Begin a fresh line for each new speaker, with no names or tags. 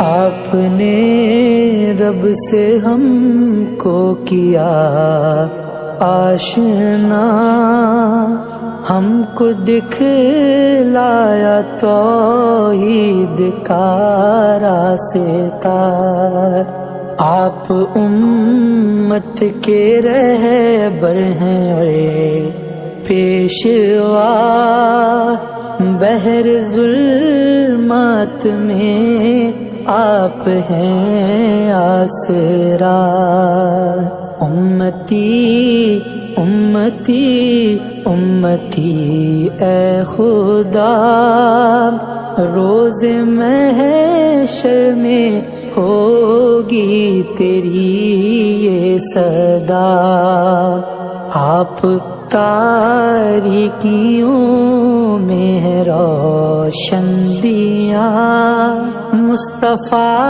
آپ نے رب سے ہم کو کیا آشنا، ہم کو دکھلایا توحید کا راستہ۔ آپ امت کے رہبر ہیں اور پیشوا، بحر ظلمات میں آپ ہیں آسرا۔ امتی امتی امتی اے خدا، روز محشر میں ہوگی تیری یہ صدا۔ آپ تاریکیوں میں ہے روشن دیا مصطفیٰ۔